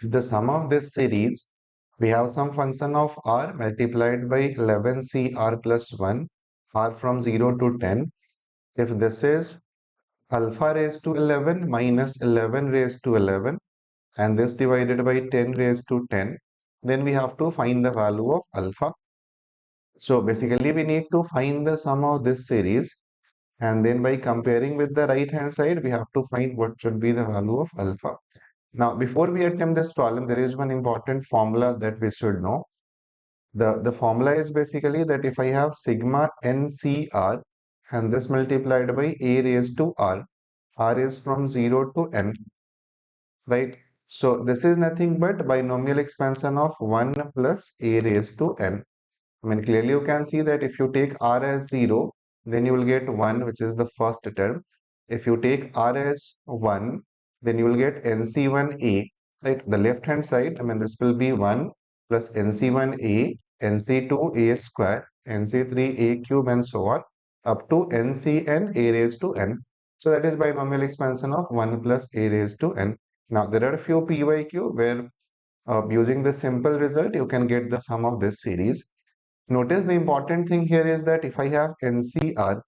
if the sum of this series, we have some function of r multiplied by 11cr plus 1, r from 0 to 10. If this is alpha raised to 11 minus 11 raised to 11, and this divided by 10 raised to 10, then we have to find the value of alpha. So basically we need to find the sum of this series, and then by comparing with the right hand side, we have to find what should be the value of alpha. Now, before we attempt this problem, there is one important formula that we should know. The formula is basically that if I have sigma NCR and this multiplied by a raised to r is from 0 to n, right? So this is nothing but binomial expansion of 1 plus a raised to n. I mean, clearly you can see that if you take r as 0, then you will get 1, which is the first term. If you take r as 1, then you will get NC1a, right? The left hand side, I mean, this will be 1 plus NC1a, NC2a square, NC3a cube, and so on, up to NCn a raised to n. So that is binomial expansion of 1 plus a raised to n. Now, there are a few PYQ where using the simple result, you can get the sum of this series. Notice the important thing here is that if I have NCR,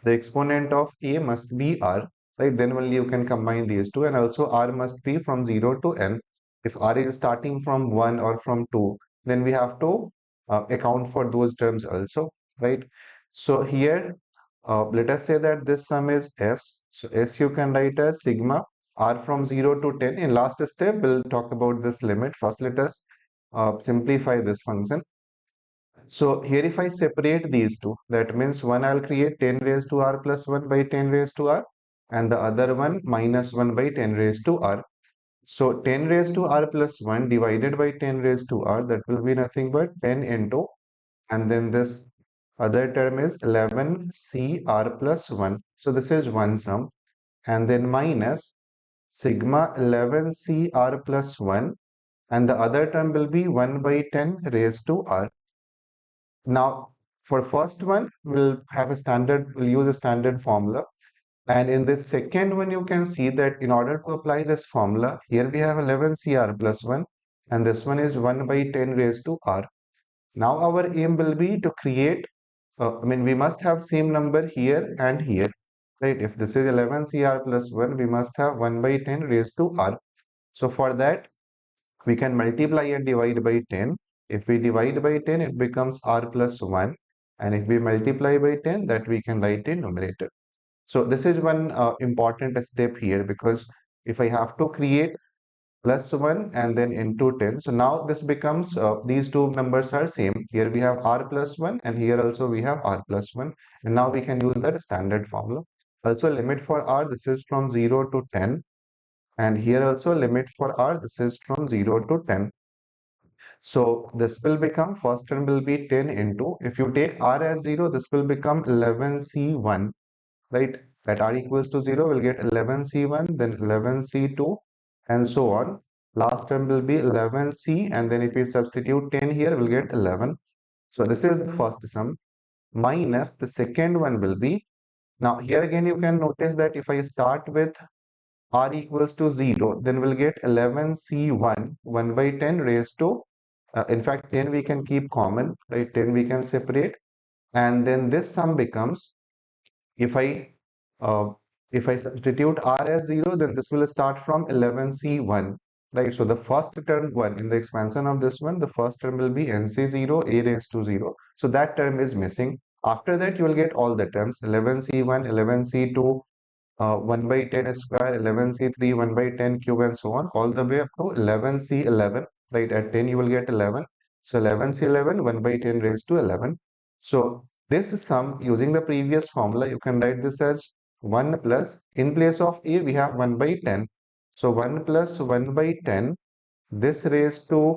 the exponent of A must be R, right? Then only you can combine these two, and also R must be from 0 to n. If R is starting from 1 or from 2, then we have to account for those terms also, right? So here, let us say that this sum is S. So S you can write as sigma R from 0 to 10. In last step, we'll talk about this limit. First, let us simplify this function. So here if I separate these two, that means one I'll create 10 raised to r plus 1 by 10 raised to r, and the other one minus 1 by 10 raised to r. So 10 raised to r plus 1 divided by 10 raised to r, that will be nothing but 10 into, and then this other term is 11cr plus 1. So this is one sum, and then minus sigma 11cr plus 1, and the other term will be 1 by 10 raised to r. Now, for first one, we'll use a standard formula. And in this second one, you can see that in order to apply this formula, here we have 11cr plus 1, and this one is 1 by 10 raised to r. Now, our aim will be to create, we must have same number here and here, right? If this is 11cr plus 1, we must have 1 by 10 raised to r. So, for that, we can multiply and divide by 10. If we divide by 10, it becomes r plus 1. And if we multiply by 10, that we can write in numerator. So this is one important step here, because if I have to create plus 1 and then into 10, so now this becomes, these two numbers are same. Here we have r plus 1 and here also we have r plus 1. And now we can use that standard formula. Also limit for r, this is from 0 to 10. And here also limit for r, this is from 0 to 10. So this will become, first term will be 10 into, if you take r as 0, this will become 11c1, right? That r equals to 0 will get 11c1, then 11c2, and so on. Last term will be 11c, and then if we substitute 10 here, we'll get 11. So this is the first sum, minus the second one will be, now here again you can notice that if I start with r equals to 0, then we'll get 11c1, 1 by 10 raised to, in fact 10 we can keep common, right? 10 we can separate, and then this sum becomes, if I substitute r as 0, then this will start from 11c1, right? So the first term 1 in the expansion of this one, the first term will be nc0 a raised to 0. So that term is missing. After that, you will get all the terms 11c1, 11c2, 1 by 10 square, 11c3, 1 by 10 cube, and so on, all the way up to 11c11, right? At 10, you will get 11. So 11c11, 1 by 10 raised to 11. So this sum, using the previous formula, you can write this as 1 plus, in place of a, we have 1 by 10. So 1 plus 1 by 10, this raised to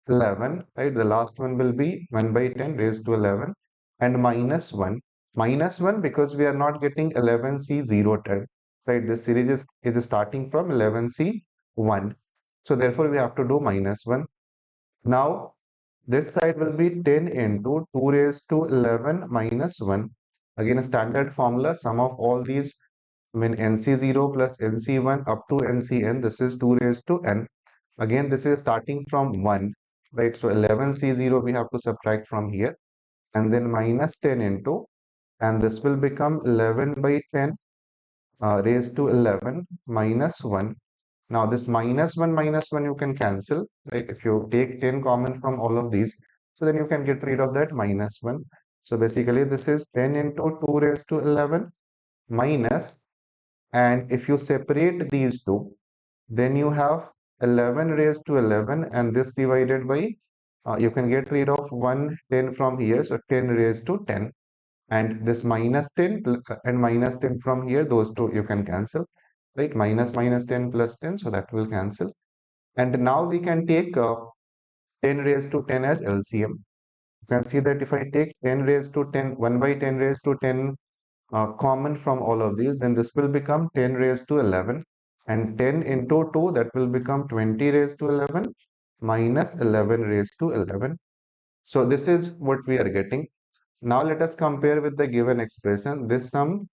11, right? The last one will be 1 by 10 raised to 11, and minus 1. Minus 1 because we are not getting 11c0 term, right? This series is starting from 11c1. So therefore, we have to do minus 1. Now, this side will be 10 into 2 raised to 11 minus 1. Again, a standard formula, sum of all these, when nc0 plus nc1 up to ncn, this is 2 raised to n. Again, this is starting from 1, right? So 11C0 we have to subtract from here, and then minus 10 into, and this will become 11 by 10 raised to 11 minus 1. Now this minus 1 you can cancel, right? If you take 10 common from all of these, so then you can get rid of that minus 1. So basically this is 10 into 2 raised to 11 minus, and if you separate these two, then you have 11 raised to 11, and this divided by, you can get rid of 10 from here, so 10 raised to 10. And this minus 10 and minus 10 from here, those two you can cancel, right? Minus 10 plus 10, so that will cancel. And now we can take 10 raised to 10 as LCM. You can see that if I take 10 raised to 10, 1 by 10 raised to 10 common from all of these, then this will become 10 raised to 11, and 10 into 2, that will become 20 raised to 11 minus 11 raised to 11. So this is what we are getting. Now let us compare with the given expression. This sum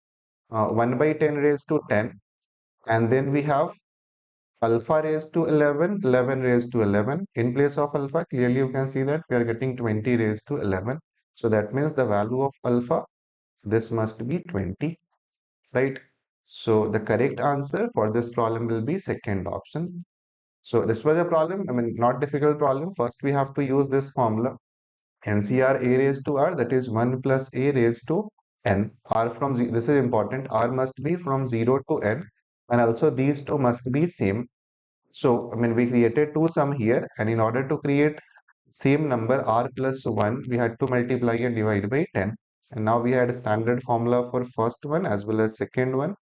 1 by 10 raised to 10, and then we have alpha raised to 11, 11 raised to 11. In place of alpha, clearly you can see that we are getting 20 raised to 11. So that means the value of alpha, this must be 20, right? So the correct answer for this problem will be second option. So this was a problem, I mean, not difficult problem. First, we have to use this formula. NCR A raised to R, that is 1 plus A raised to N. R from, this is important, R must be from 0 to N, and also these two must be same. So, I mean, we created two sum here, and in order to create same number R plus 1, we had to multiply and divide by 10. And now we had a standard formula for first one as well as second one.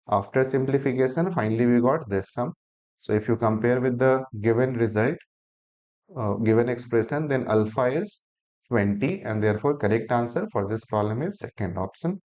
After simplification, finally we got this sum. So if you compare with the given result, given expression, then alpha is 20, and therefore correct answer for this problem is second option.